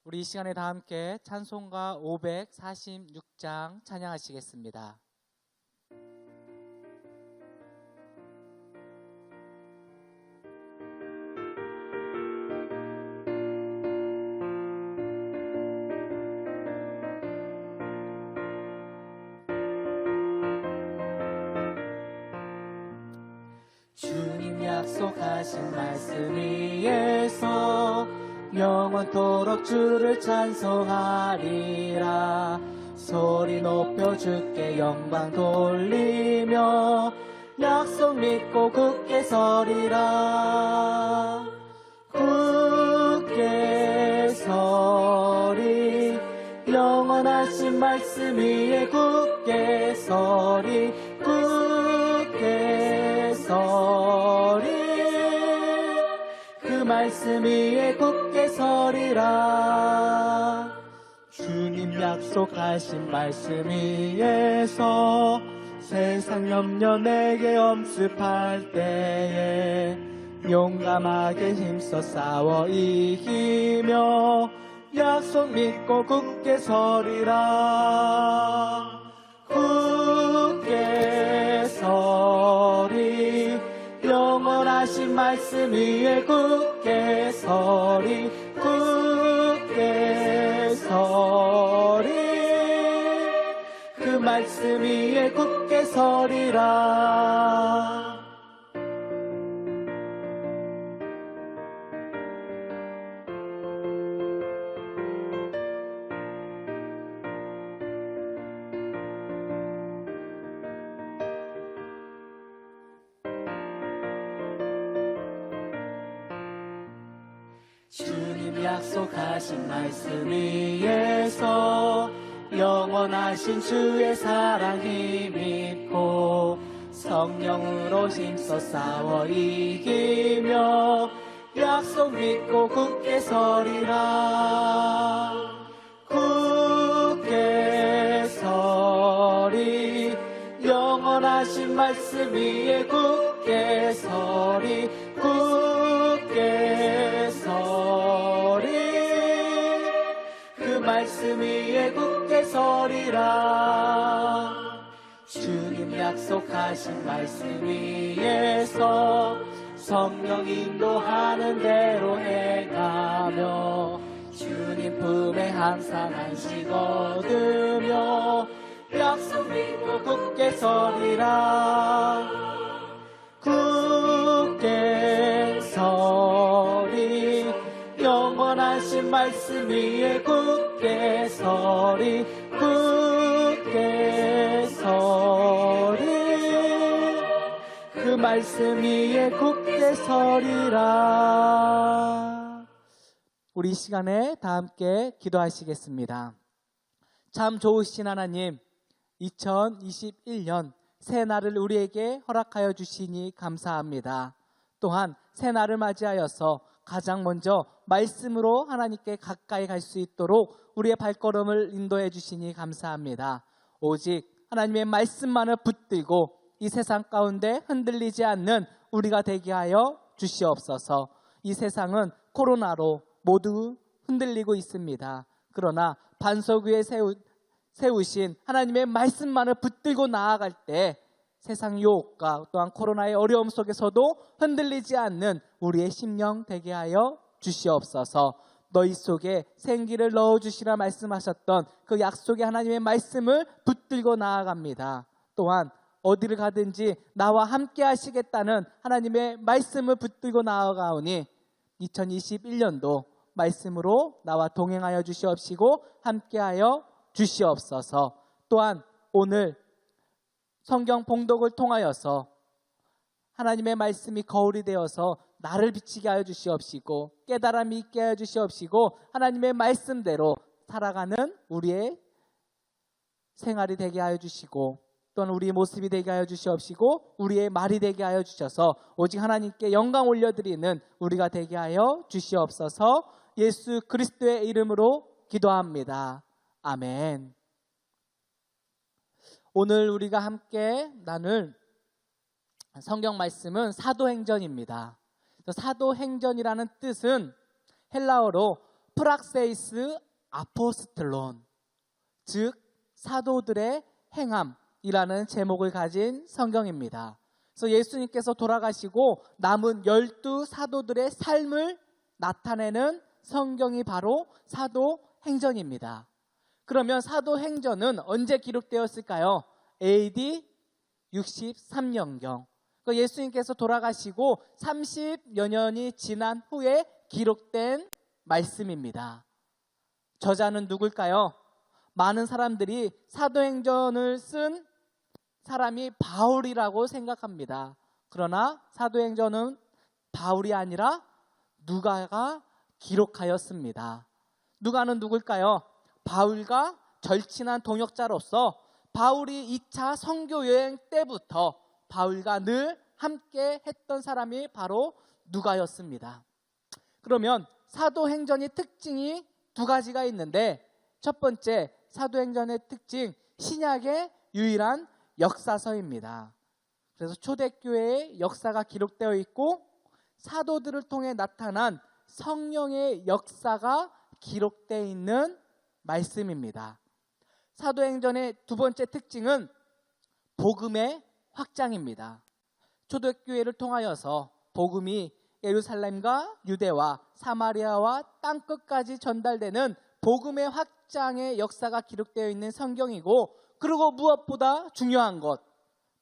우리 이 시간에 다 함께 찬송가 546장 찬양하시겠습니다. 주님 약속하신 말씀 위에서 영원토록 주를 찬송하리라. 소리 높여 주께 영광 돌리며 약속 믿고 굳게 서리라. 굳게 서리 영원하신 말씀 위에 굳게 서리 굳게 서리 그 말씀 위에 굳게 서리라. 주님 약속하신 말씀 위에서 세상 염려 내게 엄습할 때에 용감하게 힘써 싸워 이기며 약속 믿고 굳게 서리라. 굳게 서리 영원하신 말씀 위에 굳게 서리 굳게 서리 그 말씀 위에 굳게 서리라. 주님 약속하신 말씀 위에서 영원하신 주의 사랑 힘입고 성령으로 힘써 싸워 이기며 약속 믿고 굳게 서리라. 굳게 서리 영원하신 말씀 위에 굳게 서리 굳게 서리 그 말씀 위에 굳게 서리라. 주님 약속하신 말씀 위에서 성령 인도하는 대로 행하며 주님 품에 항상 안식 얻으며 약속 믿고 굳게 서리라. 굳게 서리 영원하신 말씀 위에 굳게 서리 굳게 서리 그 말씀 위에 굳게 서리라. 우리 이 시간에 다 함께 기도하시겠습니다. 참 좋으신 하나님, 2021년 새날을 우리에게 허락하여 주시니 감사합니다. 또한 새날을 맞이하여서 가장 먼저 말씀으로 하나님께 가까이 갈 수 있도록 우리의 발걸음을 인도해 주시니 감사합니다. 오직 하나님의 말씀만을 붙들고 이 세상 가운데 흔들리지 않는 우리가 되게 하여 주시옵소서. 이 세상은 코로나로 모두 흔들리고 있습니다. 그러나 반석 위에 세우신 하나님의 말씀만을 붙들고 나아갈 때 세상 유혹과 또한 코로나의 어려움 속에서도 흔들리지 않는 우리의 심령 되게 하여 주시옵소서. 너희 속에 생기를 넣어주시라 말씀하셨던 그 약속의 하나님의 말씀을 붙들고 나아갑니다. 또한 어디를 가든지 나와 함께 하시겠다는 하나님의 말씀을 붙들고 나아가오니 2021년도 말씀으로 나와 동행하여 주시옵시고 함께하여 주시옵소서. 또한 오늘 성경 봉독을 통하여서 하나님의 말씀이 거울이 되어서 나를 비치게 하여 주시옵시고 깨달음이 있게 하여 주시옵시고 하나님의 말씀대로 살아가는 우리의 생활이 되게 하여 주시고 또한 우리의 모습이 되게 하여 주시옵시고 우리의 말이 되게 하여 주셔서 오직 하나님께 영광 올려드리는 우리가 되게 하여 주시옵소서. 예수 그리스도의 이름으로 기도합니다. 아멘. 오늘 우리가 함께 나눌 성경 말씀은 사도행전입니다. 사도행전이라는 뜻은 헬라어로 프락세이스 아포스틀론, 즉 사도들의 행함이라는 제목을 가진 성경입니다. 그래서 예수님께서 돌아가시고 남은 12 사도들의 삶을 나타내는 성경이 바로 사도행전입니다. 그러면 사도행전은 언제 기록되었을까요? AD 63년경. 예수님께서 돌아가시고 30여 년이 지난 후에 기록된 말씀입니다. 저자는 누굴까요? 많은 사람들이 사도행전을 쓴 사람이 바울이라고 생각합니다. 그러나 사도행전은 바울이 아니라 누가가 기록하였습니다. 누가는 누굴까요? 바울과 절친한 동역자로서 바울이 2차 선교 여행 때부터 바울과 늘 함께 했던 사람이 바로 누가였습니다. 그러면 사도행전의 특징이 두 가지가 있는데, 첫 번째 사도행전의 특징, 신약의 유일한 역사서입니다. 그래서 초대교회의 역사가 기록되어 있고 사도들을 통해 나타난 성령의 역사가 기록되어 있는 말씀입니다. 사도행전의 두 번째 특징은 복음의 확장입니다. 초대교회를 통하여서 복음이 예루살렘과 유대와 사마리아와 땅끝까지 전달되는 복음의 확장의 역사가 기록되어 있는 성경이고, 그리고 무엇보다 중요한 것,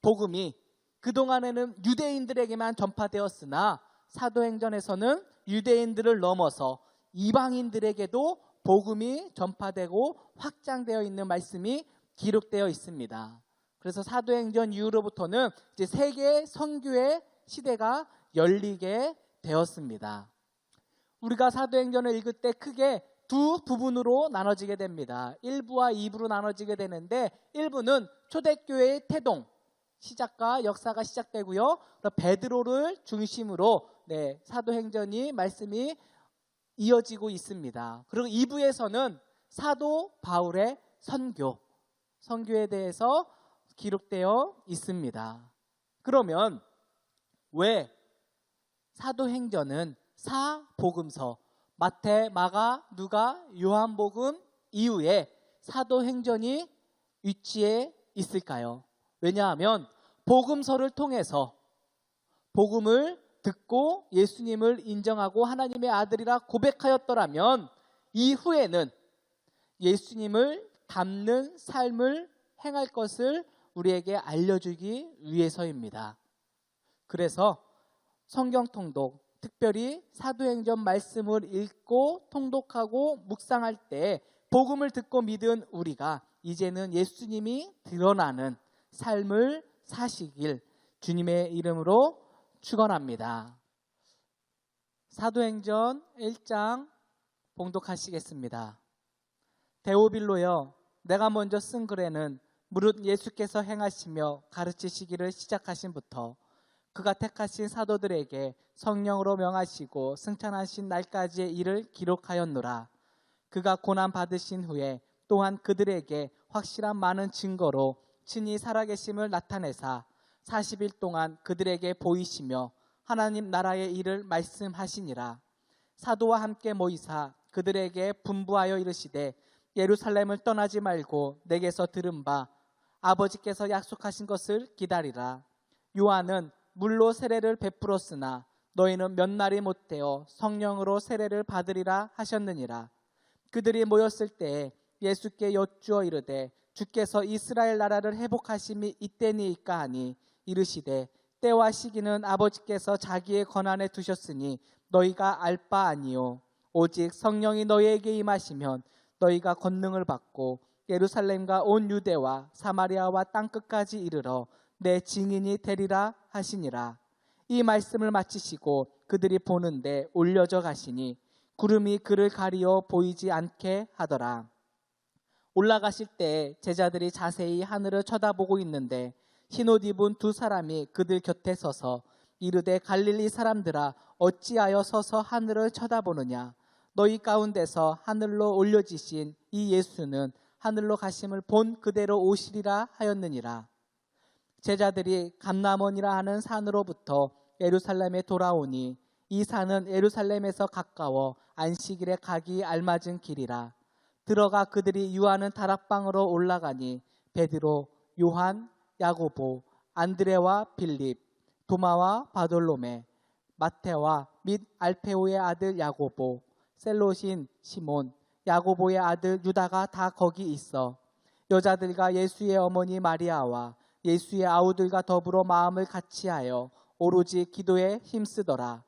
복음이 그동안에는 유대인들에게만 전파되었으나 사도행전에서는 유대인들을 넘어서 이방인들에게도 복음이 전파되고 확장되어 있는 말씀이 기록되어 있습니다. 그래서 사도행전 이후로부터는 이제 세계 선교의 시대가 열리게 되었습니다. 우리가 사도행전을 읽을 때 크게 두 부분으로 나눠지게 됩니다. 1부와 2부로 나눠지게 되는데, 1부는 초대교회의 태동, 시작과 역사가 시작되고요. 베드로를 중심으로 사도행전이 말씀이 이어지고 있습니다. 그리고 2부에서는 사도 바울의 선교에 대해서 기록되어 있습니다. 그러면 왜 사도행전은 사복음서, 마태, 마가, 누가, 요한복음 이후에 사도행전이 위치해 있을까요? 왜냐하면 복음서를 통해서 복음을 듣고 예수님을 인정하고 하나님의 아들이라 고백하였더라면 이후에는 예수님을 닮는 삶을 행할 것을 우리에게 알려주기 위해서입니다. 그래서 성경 통독, 특별히 사도행전 말씀을 읽고 통독하고 묵상할 때 복음을 듣고 믿은 우리가 이제는 예수님이 드러나는 삶을 사시길 주님의 이름으로 축원합니다. 사도행전 1장 봉독하시겠습니다. 데오빌로여, 내가 먼저 쓴 글에는 무릇 예수께서 행하시며 가르치시기를 시작하신부터 그가 택하신 사도들에게 성령으로 명하시고 승천하신 날까지의 일을 기록하였노라. 그가 고난 받으신 후에 또한 그들에게 확실한 많은 증거로 친히 살아계심을 나타내사 40일 동안 그들에게 보이시며 하나님 나라의 일을 말씀하시니라. 사도와 함께 모이사 그들에게 분부하여 이르시되 예루살렘을 떠나지 말고 내게서 들은 바 아버지께서 약속하신 것을 기다리라. 요한은 물로 세례를 베풀었으나 너희는 몇 날이 못되어 성령으로 세례를 받으리라 하셨느니라. 그들이 모였을 때에 예수께 여쭈어 이르되 주께서 이스라엘 나라를 회복하심이 이때니이까 하니 이르시되 때와 시기는 아버지께서 자기의 권한에 두셨으니 너희가 알 바 아니요 오직 성령이 너희에게 임하시면 너희가 권능을 받고 예루살렘과 온 유대와 사마리아와 땅끝까지 이르러 내 증인이 되리라 하시니라. 이 말씀을 마치시고 그들이 보는데 올려져 가시니 구름이 그를 가리어 보이지 않게 하더라. 올라가실 때 제자들이 자세히 하늘을 쳐다보고 있는데 흰옷 입은 두 사람이 그들 곁에 서서 이르되 갈릴리 사람들아 어찌하여 서서 하늘을 쳐다보느냐. 너희 가운데서 하늘로 올려지신 이 예수는 하늘로 가심을 본 그대로 오시리라 하였느니라. 제자들이 감람원이라 하는 산으로부터 예루살렘에 돌아오니 이 산은 예루살렘에서 가까워 안식일에 가기 알맞은 길이라. 들어가 그들이 유하는 다락방으로 올라가니 베드로, 요한, 야고보, 안드레와 빌립, 도마와 바돌로메, 마테와 및 알페오의 아들 야고보, 셀롯인 시몬, 야고보의 아들 유다가 다 거기 있어 여자들과 예수의 어머니 마리아와 예수의 아우들과 더불어 마음을 같이하여 오로지 기도에 힘쓰더라.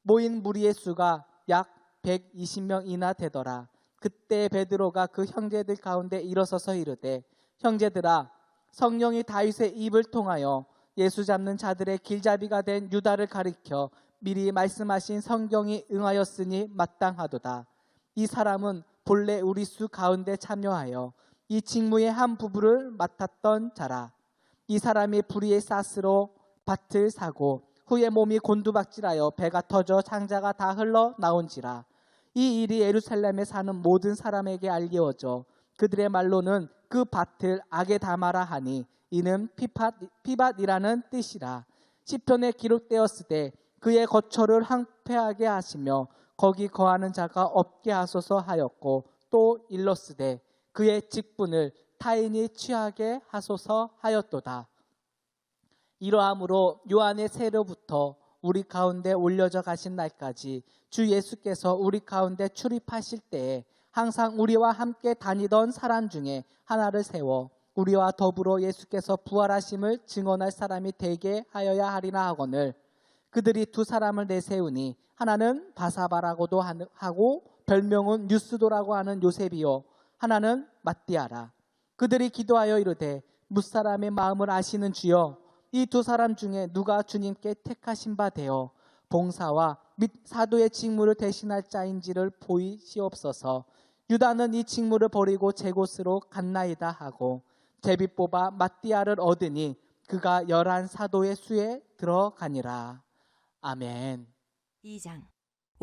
모인 무리의 수가 약 120명이나 되더라. 그때 베드로가 그 형제들 가운데 일어서서 이르되 형제들아, 성령이 다윗의 입을 통하여 예수 잡는 자들의 길잡이가 된 유다를 가리켜 미리 말씀하신 성경이 응하였으니 마땅하도다. 이 사람은 본래 우리 수 가운데 참여하여 이 직무의 한 부분을 맡았던 자라. 이 사람이 불의의 쌌으로 밭을 사고 후에 몸이 곤두박질하여 배가 터져 창자가 다 흘러 나온지라. 이 일이 예루살렘에 사는 모든 사람에게 알려져 그들의 말로는 그 밭을 악에 담아라 하니 이는 피밭이라는 뜻이라. 시편에 기록되었을 때 그의 거처를 황폐하게 하시며 거기 거하는 자가 없게 하소서 하였고 또 일렀으되 그의 직분을 타인이 취하게 하소서 하였도다. 이러함으로 요한의 세로부터 우리 가운데 올려져 가신 날까지 주 예수께서 우리 가운데 출입하실 때에 항상 우리와 함께 다니던 사람 중에 하나를 세워 우리와 더불어 예수께서 부활하심을 증언할 사람이 되게 하여야 하리라 하거늘 그들이 두 사람을 내세우니 하나는 바사바라고도 하고 별명은 유스도라고 하는 요셉이요 하나는 matti아라. 그들이 기도하여 이르되 무사람의 마음을 아시는 주여 이 두 사람 중에 누가 주님께 택하신 바 되어 봉사와 및 사도의 직무를 대신할 자인지를 보이시옵소서. 유다는 이 직무를 버리고 제 곳으로 갔나이다 하고 제비 뽑아 matti아를 얻으니 그가 11 사도의 수에 들어가니라. 아멘. 2장.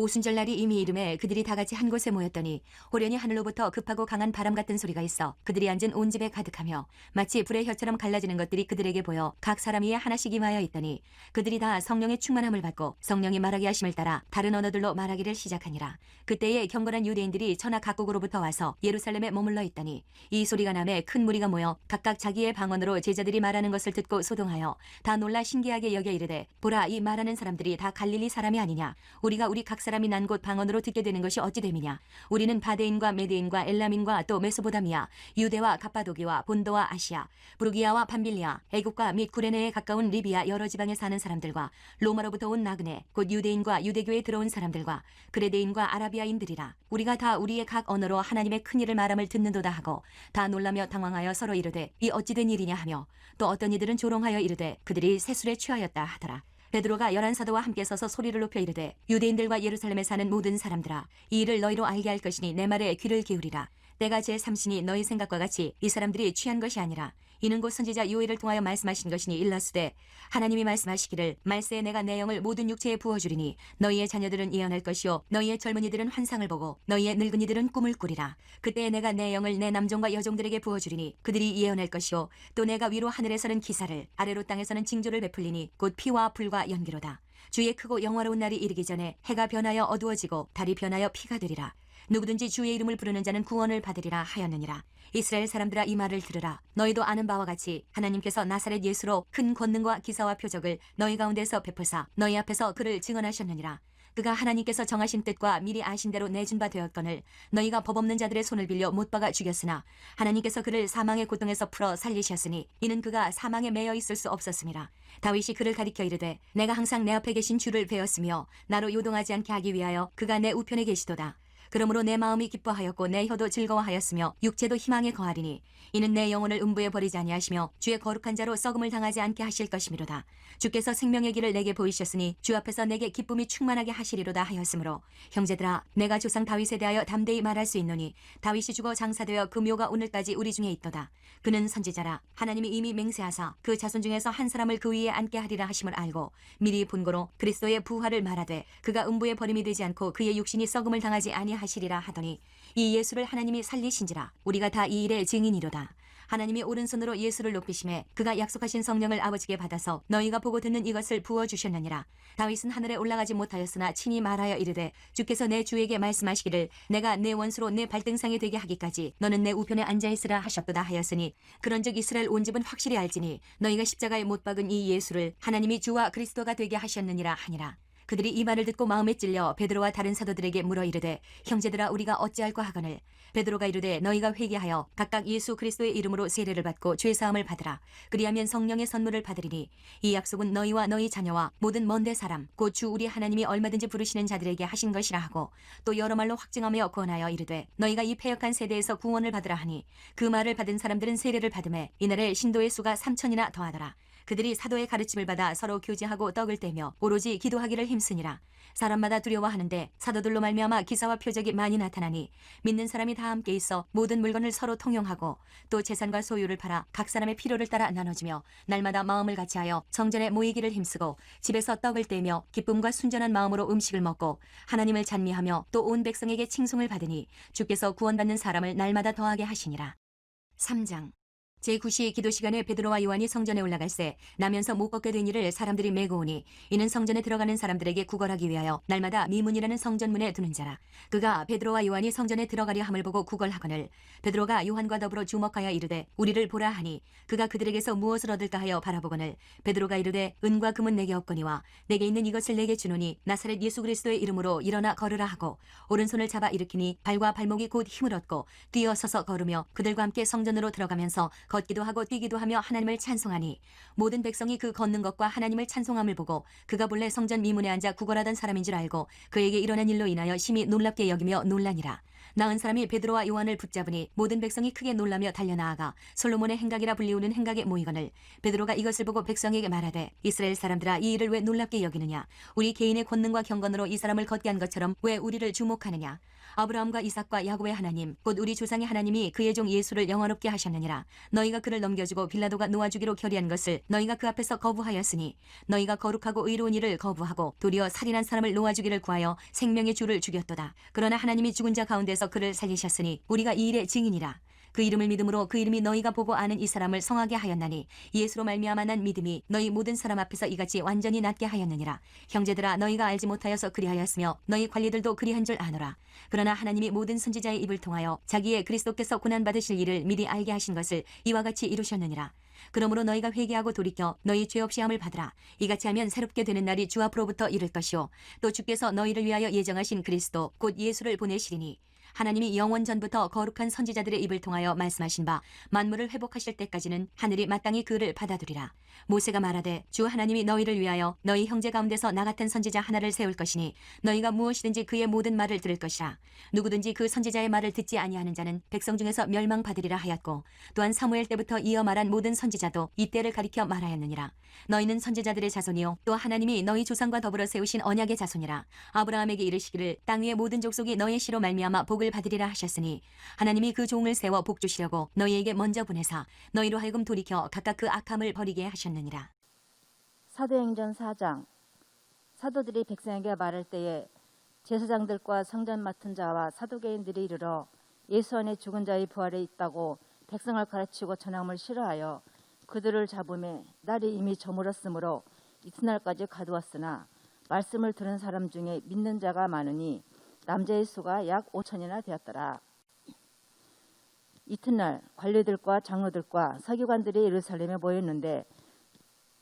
오순절날이 이미 이름에 그들이 다 같이 한 곳에 모였더니 호련히 하늘로부터 급하고 강한 바람 같은 소리가 있어 그들이 앉은 온 집에 가득하며 마치 불의 혀처럼 갈라지는 것들이 그들에게 보여 각 사람 위에 하나씩 임하여 있더니 그들이 다 성령의 충만함을 받고 성령이 말하게 하심을 따라 다른 언어들로 말하기를 시작하니라. 그때에 경건한 유대인들이 천하 각국으로부터 와서 예루살렘에 머물러 있더니 이 소리가 나매 큰 무리가 모여 각각 자기의 방언으로 제자들이 말하는 것을 듣고 소동하여 다 놀라 신기하게 여겨 이르되 보라, 이 말하는 사람들이 다 갈릴리 사람이 아니냐. 우리가 우리 각 사람이 난 곳 방언으로 듣게 되는 것이 어찌 됨이냐. 우리는 바데인과 메데인과 엘람인과 또 메소보다미아, 유대와 갑바도기와 본도와 아시아, 부르기아와 밤빌리아, 애국과 및 구레네에 가까운 리비아 여러 지방에 사는 사람들과 로마로부터 온 나그네 곧 유대인과 유대교에 들어온 사람들과 그레데인과 아라비아인들이라. 우리가 다 우리의 각 언어로 하나님의 큰 일을 말함을 듣는도다 하고 다 놀라며 당황하여 서로 이르되 이 어찌 된 일이냐 하며 또 어떤 이들은 조롱하여 이르되 그들이 새술에 취하였다 하더라. 베드로가 11 사도와 함께 서서 소리를 높여 이르되 유대인들과 예루살렘에 사는 모든 사람들아, 이 일을 너희로 알게 할 것이니 내 말에 귀를 기울이라. 때가 제 삼신이 너희 생각과 같이 이 사람들이 취한 것이 아니라 이는 곧 선지자 요엘을 통하여 말씀하신 것이니 일렀으되 하나님이 말씀하시기를 말세에 내가 내 영을 모든 육체에 부어주리니 너희의 자녀들은 예언할 것이요 너희의 젊은이들은 환상을 보고 너희의 늙은이들은 꿈을 꾸리라. 그때에 내가 내 영을 내 남종과 여종들에게 부어주리니 그들이 예언할 것이요 또 내가 위로 하늘에서는 기사를 아래로 땅에서는 징조를 베풀리니 곧 피와 불과 연기로다. 주의 크고 영화로운 날이 이르기 전에 해가 변하여 어두워지고 달이 변하여 피가 되리라. 누구든지 주의 이름을 부르는 자는 구원을 받으리라 하였느니라. 이스라엘 사람들아, 이 말을 들으라. 너희도 아는 바와 같이 하나님께서 나사렛 예수로 큰 권능과 기사와 표적을 너희 가운데서 베푸사 너희 앞에서 그를 증언하셨느니라. 그가 하나님께서 정하신 뜻과 미리 아신 대로 내준 바 되었거늘 너희가 법 없는 자들의 손을 빌려 못 박아 죽였으나 하나님께서 그를 사망의 고통에서 풀어 살리셨으니 이는 그가 사망에 매여 있을 수 없었음이라. 다윗이 그를 가리켜 이르되 내가 항상 내 앞에 계신 주를 배웠으며 나로 요동하지 않게 하기 위하여 그가 내 우편에 계시도다. 그러므로 내 마음이 기뻐하였고 내 혀도 즐거워하였으며 육체도 희망에 거하리니 이는 내 영혼을 음부에 버리지 아니하시며 주의 거룩한 자로 썩음을 당하지 않게 하실 것이미로다. 주께서 생명의 길을 내게 보이셨으니 주 앞에서 내게 기쁨이 충만하게 하시리로다 하였으므로 형제들아, 내가 조상 다윗에 대하여 담대히 말할 수 있노니 다윗이 죽어 장사되어 그 묘가 오늘까지 우리 중에 있도다. 그는 선지자라. 하나님이 이미 맹세하사 그 자손 중에서 한 사람을 그 위에 앉게 하리라 하심을 알고 미리 본고로 그리스도의 부활을 말하되 그가 음부에 버림이 되지 않고 그의 육신이 썩음을 당하지 아니하시리라 하더니 이 예수를 하나님이 살리신지라. 우리가 다 이 일의 증인이로다. 하나님이 오른손으로 예수를 높이심에 그가 약속하신 성령을 아버지께 받아서 너희가 보고 듣는 이것을 부어주셨느니라. 다윗은 하늘에 올라가지 못하였으나 친히 말하여 이르되 주께서 내 주에게 말씀하시기를 내가 내 원수로 내 발등상이 되게 하기까지 너는 내 우편에 앉아있으라 하셨도다 하였으니 그런즉 이스라엘 온 집은 확실히 알지니 너희가 십자가에 못 박은 이 예수를 하나님이 주와 그리스도가 되게 하셨느니라 하니라. 그들이 이 말을 듣고 마음에 찔려 베드로와 다른 사도들에게 물어 이르되 형제들아 우리가 어찌할까 하거늘 베드로가 이르되 너희가 회개하여 각각 예수 그리스도의 이름으로 세례를 받고 죄 사함을 받으라. 그리하면 성령의 선물을 받으리니 이 약속은 너희와 너희 자녀와 모든 먼데 사람 곧 주 우리 하나님이 얼마든지 부르시는 자들에게 하신 것이라 하고 또 여러 말로 확증하며 권하여 이르되 너희가 이 패역한 세대에서 구원을 받으라 하니 그 말을 받은 사람들은 세례를 받음에 이날에 신도의 수가 3,000이나 더하더라. 그들이 사도의 가르침을 받아 서로 교제하고 떡을 떼며 오로지 기도하기를 힘쓰니라. 사람마다 두려워하는데 사도들로 말미암아 기사와 표적이 많이 나타나니 믿는 사람이 다 함께 있어 모든 물건을 서로 통용하고 또 재산과 소유를 팔아 각 사람의 필요를 따라 나눠주며 날마다 마음을 같이하여 성전에 모이기를 힘쓰고 집에서 떡을 떼며 기쁨과 순전한 마음으로 음식을 먹고 하나님을 찬미하며 또 온 백성에게 칭송을 받으니 주께서 구원받는 사람을 날마다 더하게 하시니라. 3장 제9시 기도 시간에 베드로와 요한이 성전에 올라갈새 나면서 못 걷게 된 이를 사람들이 메고 오니 이는 성전에 들어가는 사람들에게 구걸하기 위하여 날마다 미문이라는 성전문에 두는 자라. 그가 베드로와 요한이 성전에 들어가려 함을 보고 구걸하거늘 베드로가 요한과 더불어 주목하여 이르되 우리를 보라 하니 그가 그들에게서 무엇을 얻을까 하여 바라보거늘 베드로가 이르되 은과 금은 내게 없거니와 내게 있는 이것을 내게 주노니 나사렛 예수 그리스도의 이름으로 일어나 걸으라 하고 오른손을 잡아 일으키니 발과 발목이 곧 힘을 얻고 뛰어 서서 걸으며 그들과 함께 성전으로 들어가면서 걷기도 하고 뛰기도 하며 하나님을 찬송하니 모든 백성이 그 걷는 것과 하나님을 찬송함을 보고 그가 본래 성전 미문에 앉아 구걸하던 사람인 줄 알고 그에게 일어난 일로 인하여 심히 놀랍게 여기며 놀라니라. 나은 사람이 베드로와 요한을 붙잡으니 모든 백성이 크게 놀라며 달려나아가 솔로몬의 행각이라 불리우는 행각에 모이거늘 베드로가 이것을 보고 백성에게 말하되 이스라엘 사람들아 이 일을 왜 놀랍게 여기느냐. 우리 개인의 권능과 경건으로 이 사람을 걷게 한 것처럼 왜 우리를 주목하느냐. 아브라함과 이삭과 야곱의 하나님 곧 우리 조상의 하나님이 그의 종 예수를 영화롭게 하셨느니라. 너희가 그를 넘겨주고 빌라도가 놓아주기로 결의한 것을 너희가 그 앞에서 거부하였으니 너희가 거룩하고 의로운 일을 거부하고 도리어 살인한 사람을 놓아주기를 구하여 생명의 주를 죽였도다. 그러나 하나님이 죽은 자 가운데서 그를 살리셨으니 우리가 이 일의 증인이라. 그 이름을 믿음으로 그 이름이 너희가 보고 아는 이 사람을 성하게 하였나니 예수로 말미암아 난 믿음이 너희 모든 사람 앞에서 이같이 완전히 낫게 하였느니라. 형제들아 너희가 알지 못하여서 그리하였으며 너희 관리들도 그리한 줄 아노라. 그러나 하나님이 모든 선지자의 입을 통하여 자기의 그리스도께서 고난받으실 일을 미리 알게 하신 것을 이와 같이 이루셨느니라. 그러므로 너희가 회개하고 돌이켜 너희 죄 없이 함을 받으라. 이같이 하면 새롭게 되는 날이 주 앞으로부터 이를 것이요 또 주께서 너희를 위하여 예정하신 그리스도 곧 예수를 보내시리니 하나님이 영원 전부터 거룩한 선지자들의 입을 통하여 말씀하신 바 만물을 회복하실 때까지는 하늘이 마땅히 그를 받아두리라. 모세가 말하되 주 하나님이 너희를 위하여 너희 형제 가운데서 나 같은 선지자 하나를 세울 것이니 너희가 무엇이든지 그의 모든 말을 들을 것이라. 누구든지 그 선지자의 말을 듣지 아니하는 자는 백성 중에서 멸망받으리라 하였고 또한 사무엘 때부터 이어 말한 모든 선지자도 이때를 가리켜 말하였느니라. 너희는 선지자들의 자손이요 또 하나님이 너희 조상과 더불어 세우신 언약의 자손이라. 아브라함에게 이르시기를 땅 위의 모든 족속이 너의 씨로 말미암아 복을 받으리라 하셨으니 하나님이 그 종을 세워 복 주시려고 너희에게 먼저 보내사 너희로 하여금 돌이켜 각각 그 악함을 버리게 하셨느니라. 사도행전 4장. 사도들이 백성에게 말할 때에 제사장들과 성전 맡은 자와 사두개인들이 이르러 예수 안에 죽은 자의 부활에 있다고 백성을 가르치고 전함을 싫어하여 그들을 잡음에 날이 이미 저물었으므로 이튿날까지 가두었으나 말씀을 들은 사람 중에 믿는 자가 많으니 남자의 수가 약 5,000이나 되었더라. 이튿날 관리들과 장로들과 서기관들이 예루살렘에 모였는데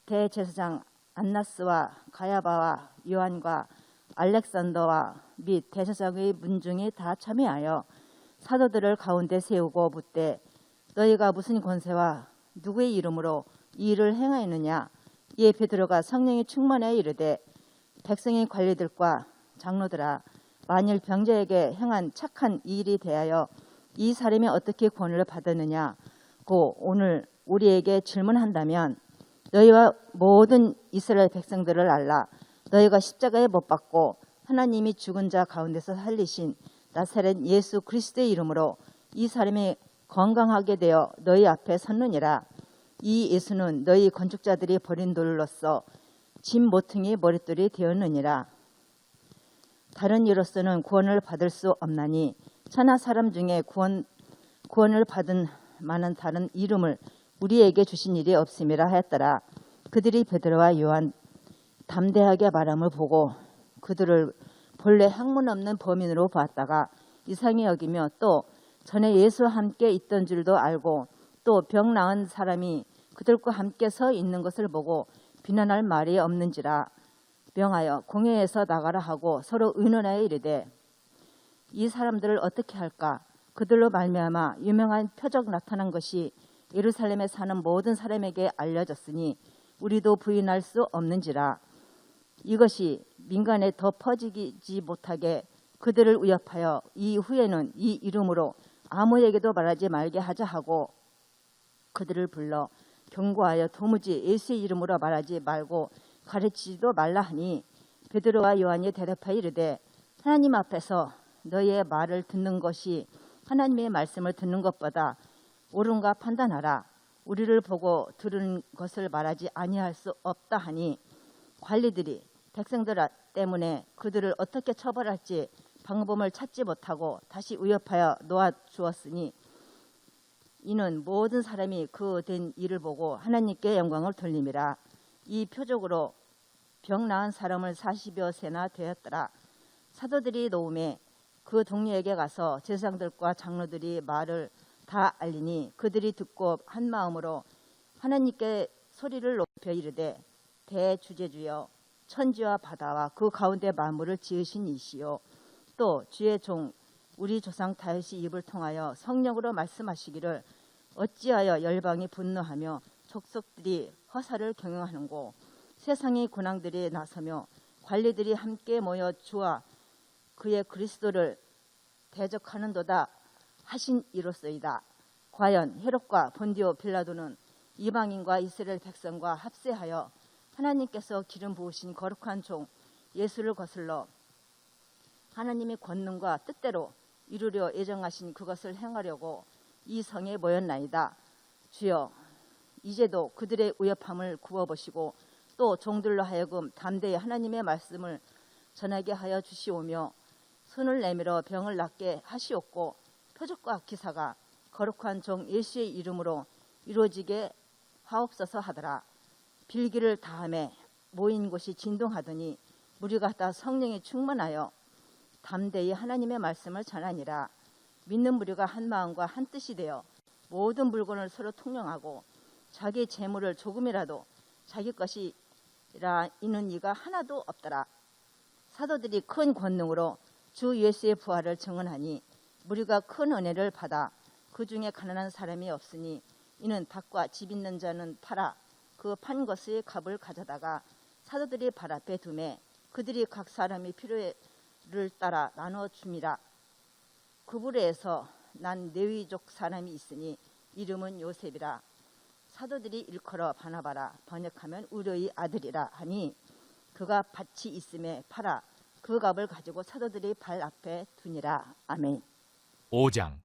대제사장 안나스와 가야바와 요한과 알렉산더와 및 대제사장의 문중이 다 참여하여 사도들을 가운데 세우고 묻되 너희가 무슨 권세와 누구의 이름으로 이 일을 행하였느냐. 이에 베드로가 성령이 충만하여 이르되 백성의 관리들과 장로들아 만일 병자에게 행한 착한 이 일에 대하여 이 사람이 어떻게 구원을 받았느냐고 오늘 우리에게 질문한다면 너희와 모든 이스라엘 백성들을 알라. 너희가 십자가에 못 박고 하나님이 죽은 자 가운데서 살리신 나사렛 예수 그리스도의 이름으로 이 사람이 건강하게 되어 너희 앞에 섰느니라. 이 예수는 너희 건축자들이 버린 돌로서 진 모퉁이의 머릿돌이 되었느니라. 다른 이로서는 구원을 받을 수 없나니 천하 사람 중에 구원을 받은 많은 다른 이름을 우리에게 주신 일이 없음이라 하였더라. 그들이 베드로와 요한 담대하게 말함을 보고 그들을 본래 학문 없는 범인으로 보았다가 이상히 여기며 또 전에 예수와 함께 있던 줄도 알고 또 병 나은 사람이 그들과 함께 서 있는 것을 보고 비난할 말이 없는지라 명하여 공회에서 나가라 하고 서로 의논하여 이르되 이 사람들을 어떻게 할까? 그들로 말미암아 유명한 표적 나타난 것이 예루살렘에 사는 모든 사람에게 알려졌으니 우리도 부인할 수 없는지라. 이것이 민간에 더 퍼지지 못하게 그들을 위협하여 이후에는 이 이름으로 아무에게도 말하지 말게 하자 하고 그들을 불러 경고하여 도무지 예수의 이름으로 말하지 말고 가르치지도 말라 하니 베드로와 요한이 대답하여 이르되 하나님 앞에서 너희의 말을 듣는 것이 하나님의 말씀을 듣는 것보다 옳은가 판단하라. 우리를 보고 들은 것을 말하지 아니할 수 없다 하니 관리들이 백성들 때문에 그들을 어떻게 처벌할지 방법을 찾지 못하고 다시 위협하여 놓아주었으니 이는 모든 사람이 그 된 일을 보고 하나님께 영광을 돌림이라. 이 표적으로 병 나은 사람을 40여 세나 되었더라. 사도들이 노음에 그 동료에게 가서 제사장들과 장로들이 말을 다 알리니 그들이 듣고 한 마음으로 하나님께 소리를 높여 이르되 대주제주여 천지와 바다와 그 가운데 만물을 지으신 이시요 또 주의 종 우리 조상 다윗이 입을 통하여 성령으로 말씀하시기를 어찌하여 열방이 분노하며 족속들이 허사를 경영하는고 세상의 군왕들이 나서며 관리들이 함께 모여 주와 그의 그리스도를 대적하는도다 하신 이로소이다. 과연 헤롯과 본디오 빌라도는 이방인과 이스라엘 백성과 합세하여 하나님께서 기름 부으신 거룩한 종 예수를 거슬러 하나님의 권능과 뜻대로 이루려 예정하신 그것을 행하려고 이 성에 모였나이다. 주여 이제도 그들의 위협함을 구워보시고 또 종들로 하여금 담대히 하나님의 말씀을 전하게 하여 주시오며 손을 내밀어 병을 낫게 하시옵고 표적과 기사가 거룩한 종 예수의 이름으로 이루어지게 하옵소서 하더라. 빌기를 다함에 모인 곳이 진동하더니 무리가 다 성령에 충만하여 담대히 하나님의 말씀을 전하니라. 믿는 무리가 한 마음과 한 뜻이 되어 모든 물건을 서로 통용하고 자기 재물을 조금이라도 자기 것이라 이는 이가 하나도 없더라. 사도들이 큰 권능으로 주 예수의 부활을 증언하니 무리가 큰 은혜를 받아 그 중에 가난한 사람이 없으니 이는 닭과 집 있는 자는 팔아 그 판 것의 값을 가져다가 사도들이 발 앞에 두매 그들이 각 사람이 필요를 따라 나눠 줍니다. 그 부레에서 난 레위족 사람이 있으니 이름은 요셉이라. 사도들이 일컬어 바나바라 번역하면 우려의 아들이라 하니 그가 밭이 있음에 팔아 그 값을 가지고 사도들이 발 앞에 두니라. 아멘. 5장.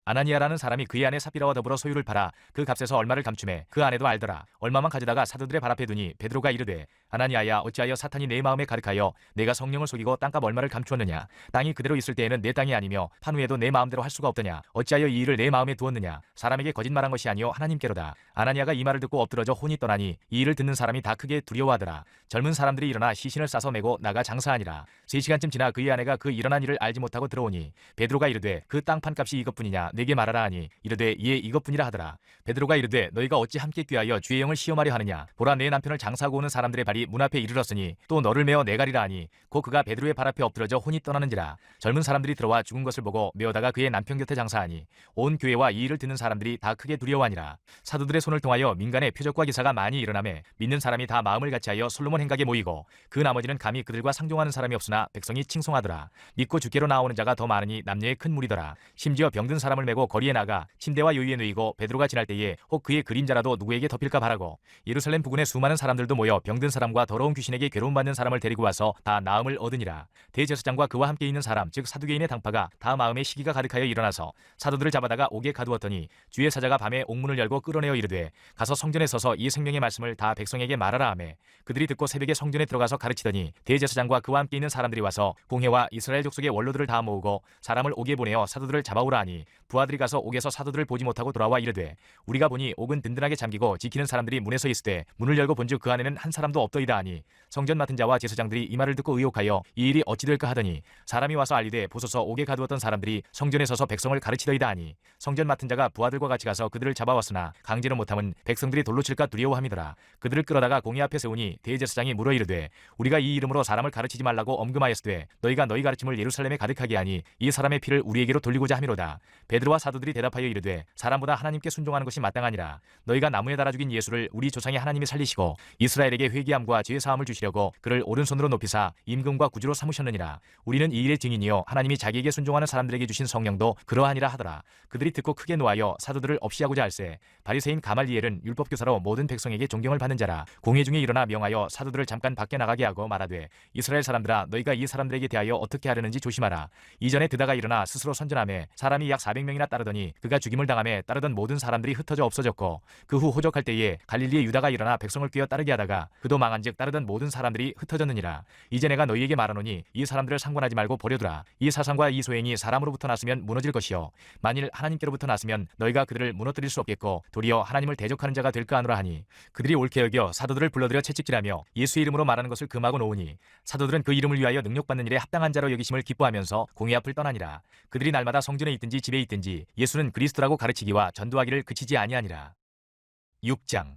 아나니아라는 사람이 그의 아내 삽비라와 더불어 소유를 팔아 그 값에서 얼마를 감춤해 그 아내도 알더라. 얼마만 가져다가 사도들의 발 앞에 두니 베드로가 이르되 아나니아야 어찌하여 사탄이 내 마음에 가득하여 내가 성령을 속이고 땅값 얼마를 감추었느냐. 땅이 그대로 있을 때에는 내 땅이 아니며 판 후에도 내 마음대로 할 수가 없더냐. 어찌하여 이 일을 내 마음에 두었느냐. 사람에게 거짓말한 것이 아니요 하나님께로다. 아나니아가 이 말을 듣고 엎드러져 혼이 떠나니 이 일을 듣는 사람이 다 크게 두려워하더라. 젊은 사람들이 일어나 시신을 싸서 메고 나가 장사하니라. 3시간쯤 지나 그의 아내가 그 일어난 일을 알지 못하고 들어오니 베드로가 이르되 그 땅 판값이 이것뿐이냐 내게 말하라 하니 이르되 예 이것뿐이라 하더라. 베드로가 이르되 너희가 어찌 함께 꾀하여 주의 영을 시험하려 하느냐. 보라 내 남편을 장사하고 오는 사람들의 발이 문 앞에 이르렀으니 또 너를 메어 내가리라 하니 곧 그가 베드로의 발 앞에 엎드러져 혼이 떠나는지라. 젊은 사람들이 들어와 죽은 것을 보고 메어다가 그의 남편 곁에 장사하니 온 교회와 이 일을 듣는 사람들이 다 크게 두려워하니라. 사도들의 손을 통하여 민간에 표적과 기사가 많이 일어나매 믿는 사람이 다 마음을 같이하여 솔로몬 행각에 모이고 그 나머지는 감히 그들과 상종하는 사람이 없으나 백성이 칭송하더라. 믿고 주께로 나오는 자가 더 많으니 남녀의 큰 무리더라. 심지어 병든 사람을 메고 거리에 나가 침대와 요위에 누이고 베드로가 지날 때에 혹 그의 그림자라도 누구에게 덮일까 바라고 예루살렘 부근에 수많은 사람들도 모여 병든 사람과 더러운 귀신에게 괴로움받는 사람을 데리고 와서 다 나음을 얻으니라. 대제사장과 그와 함께 있는 사람 즉 사두개인의 당파가 다 마음에 시기가 가득하여 일어나서 사도들을 잡아다가 옥에 가두었더니 주의 사자가 밤에 옥문을 열고 끌어내어 이르되 가서 성전에 서서 이 생명의 말씀을 다 백성에게 말하라 하매 그들이 듣고 새벽에 성전에 들어가서 가르치더니 대제사장과 그와 함께 있는 사람들이 와서 공회와 이스라엘 족속의 원로들을 다 모으고 사람을 옥에 보내어 사도들을 잡아오라 하니 부하들이 가서 옥에서 사도들을 보지 못하고 돌아와 이르되 우리가 보니 옥은 든든하게 잠기고 지키는 사람들이 문에 서 있으되 문을 열고 본즉 그 안에는 한 사람도 없더이다 하니 성전 맡은 자와 제사장들이 이 말을 듣고 의혹하여 이 일이 어찌 될까 하더니 사람이 와서 알리되 보소서 옥에 가두었던 사람들이 성전에 서서 백성을 가르치더이다 하니 성전 맡은 자가 부하들과 같이 가서 그들을 잡아왔으나 강제로 못함은 백성들이 돌로 칠까 두려워함이더라. 그들을 끌어다가 공회 앞에 세우니 대제사장이 물어 이르되 우리가 이 이름으로 사람을 가르치지 말라고 엄금하였으되 너희가 너희 가르침을 예루살렘에 가득하게 하니 이 사람의 피를 우리에게로 돌리고자 함이로다. 베드로와 사도들이 대답하여 이르되 사람보다 하나님께 순종하는 것이 마땅하니라. 너희가 나무에 달아 죽인 예수를 우리 조상의 하나님이 살리시고 이스라엘에게 회개함과 죄 사함을 주시려고 그를 오른손으로 높이사 임금과 구주로 삼으셨느니라. 우리는 이 일의 증인이요 하나님이 자기에게 순종하는 사람들에게 주신 성령도 그러하니라 하더라. 그들이 듣고 크게 노하여 사도들을 없이하고자 할세 바리새인 가말리엘은 율법교사로 모든 백성에게 존경을 받는 자라. 공회 중에 일어나 명하여 사도들을 잠깐 밖에 나가게 하고 말하되 이스라엘 사람들아 너희가 이 사람들에게 대하여 어떻게 하려는지 조심하라. 이전에 드다가 일어나 스스로 선전하며 사람이 약 400명이나 따르더니 그가 죽임을 당하며 따르던 모든 사람들이 흩어져 없어졌고 그 후 호적할 때에 갈릴리의 유다가 일어나 백성을 꿰어 따르게 하다가 그도 망한즉 따르던 모든 사람들이 흩어졌느니라. 이제 내가 너희에게 말하노니 이 사람들을 상관하지 말고 버려두라. 이 사상과 이 소행이 사람으로부터 났으면 무너질 것이요 만일 하나님께로부터 났으면 너희가 그들을 무너뜨릴 수 없겠고 도리어 하나님을 대적하는 자가 될까 하노라 하니 그들이 옳게 여겨 사도들을 불러들여 채찍질하며 예수의 이름으로 말하는 것을 금하고 놓으니 사도들은 그 이름을 위하여 능력받는 일에 합당한 자로 여기심을 기뻐하면서 공회 앞을 떠나니라. 그들이 날마다 성전에 있든지 집에 있든지 예수는 그리스도라고 가르치기와 전도하기를 그치지 아니하니라. 6장.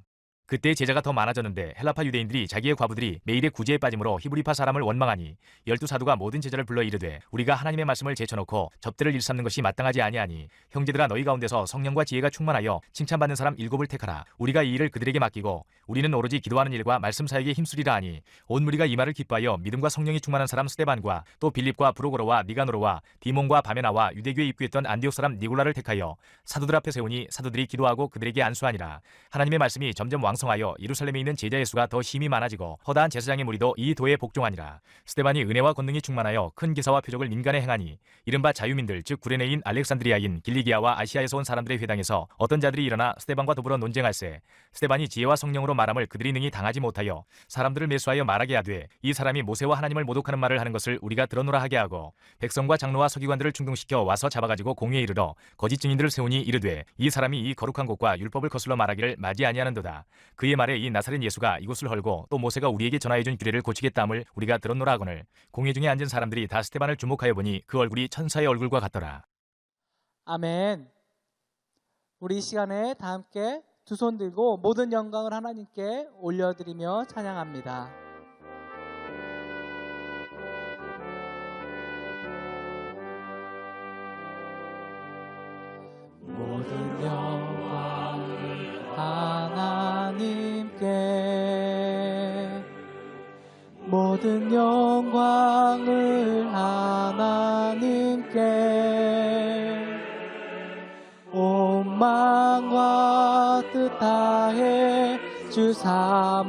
그때 제자가 더 많아졌는데 헬라파 유대인들이 자기의 과부들이 매일의 구제에 빠짐으로 히브리파 사람을 원망하니 12사도가 모든 제자를 불러 이르되 우리가 하나님의 말씀을 제쳐놓고 접대를 일삼는 것이 마땅하지 아니하니 형제들아 너희 가운데서 성령과 지혜가 충만하여 칭찬받는 사람 7을 택하라. 우리가 이 일을 그들에게 맡기고 우리는 오로지 기도하는 일과 말씀 사역에 힘쓰리라 하니 온 무리가 이 말을 기뻐하여 믿음과 성령이 충만한 사람 스데반과 또 빌립과 브로고로와 니가노로와 디몬과 바메나와 유대교에 입구했던 안디옥 사람 니골라를 택하여 사도들 앞에 세우니 사도들이 기도하고 그들에게 안수하니라. 하나님의 말씀이 점점 성하여 예루살렘에 있는 제자의 수가 더 심히 많아지고 허다한 제사장의 무리도 이 도에 복종하니라. 스데반이 은혜와 권능이 충만하여 큰 기사와 표적을 민간에 행하니 이른바 자유민들 즉 구레네인 알렉산드리아인 길리기아와 아시아에서 온 사람들의 회당에서 어떤 자들이 일어나 스데반과 더불어 논쟁할세 스데반이 지혜와 성령으로 말함을 그들이 능히 당하지 못하여 사람들을 매수하여 말하게 하되 이 사람이 모세와 하나님을 모독하는 말을 하는 것을 우리가 들어노라 하게 하고 백성과 장로와 서기관들을 충동시켜 와서 잡아가지고 공회에 이르러 거짓 증인들을 세우니 이르되 이 사람이 이 거룩한 곳과 율법을 거슬러 말하기를 맞이 아니하는도다. 그의 말에 이 나사렛 예수가 이곳을 헐고 또 모세가 우리에게 전하여준 규례를 고치겠다 함을 우리가 들었노라 하거늘 공회 중에 앉은 사람들이 다 스데반을 주목하여 보니 그 얼굴이 천사의 얼굴과 같더라. 아멘. 우리 이 시간에 다 함께 두 손 들고 모든 영광을 하나님께 올려드리며 찬양합니다. 모든 영광을 하나님께 모든 영광을 하나님께 온 마음과 뜻 다해 주 사모합니다.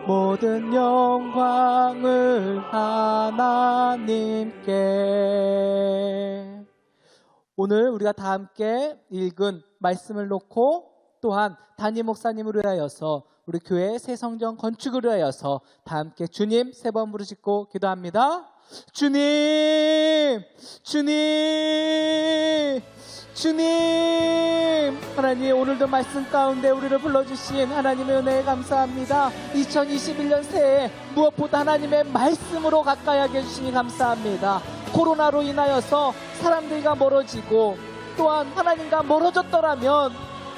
모든 영광을 하나님께. 오늘 우리가 다 함께 읽은 말씀을 놓고 또한 담임 목사님을 위하여서 우리 교회 새 성전 건축을 위하여서 다 함께 주님 3번 부르짖고 기도합니다. 주님, 주님, 주님. 하나님, 오늘도 말씀 가운데 우리를 불러주신 하나님의 은혜에 감사합니다. 2021년 새해 무엇보다 하나님의 말씀으로 가까이 하게 해주시니 감사합니다. 코로나로 인하여서 사람들과 멀어지고 또한 하나님과 멀어졌더라면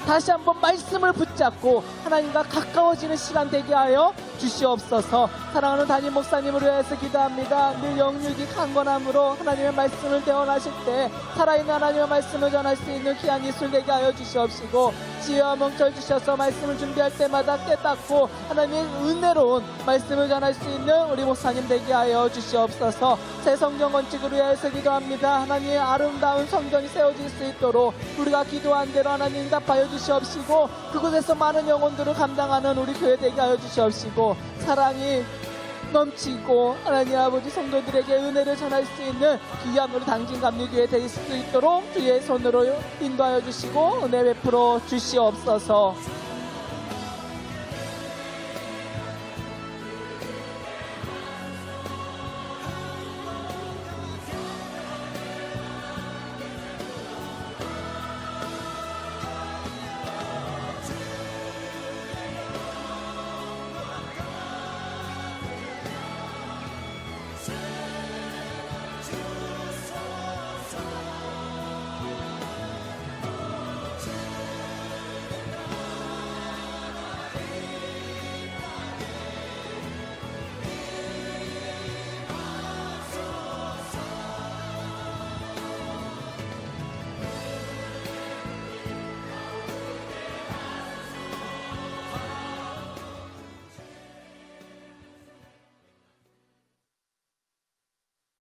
다시 한번 말씀을 붙잡고 하나님과 가까워지는 시간 되게 하여 주시옵소서. 사랑하는 담임 목사님을 위해서 기도합니다. 늘 영육이 강건함으로 하나님의 말씀을 대언하실 때 살아있는 하나님의 말씀을 전할 수 있는 귀한 이술 되게 하여 주시옵시고 지혜와 명철 주셔서 말씀을 준비할 때마다 깨닫고 하나님의 은혜로운 말씀을 전할 수 있는 우리 목사님 되게 하여 주시옵소서. 새 성전 건축을 위해서 기도합니다. 하나님의 아름다운 성전이 세워질 수 있도록 우리가 기도한 대로 하나님 답하여 주시옵시고 그곳에서 많은 영혼들을 감당하는 우리 교회 되게 하여 주시옵시고 사랑이 넘치고 하나님 아버지 성도들에게 은혜를 전할 수 있는 귀한 우리 당진 감리교회 될 수 있도록 주의 손으로 인도하여 주시고 은혜 베풀어 주시옵소서.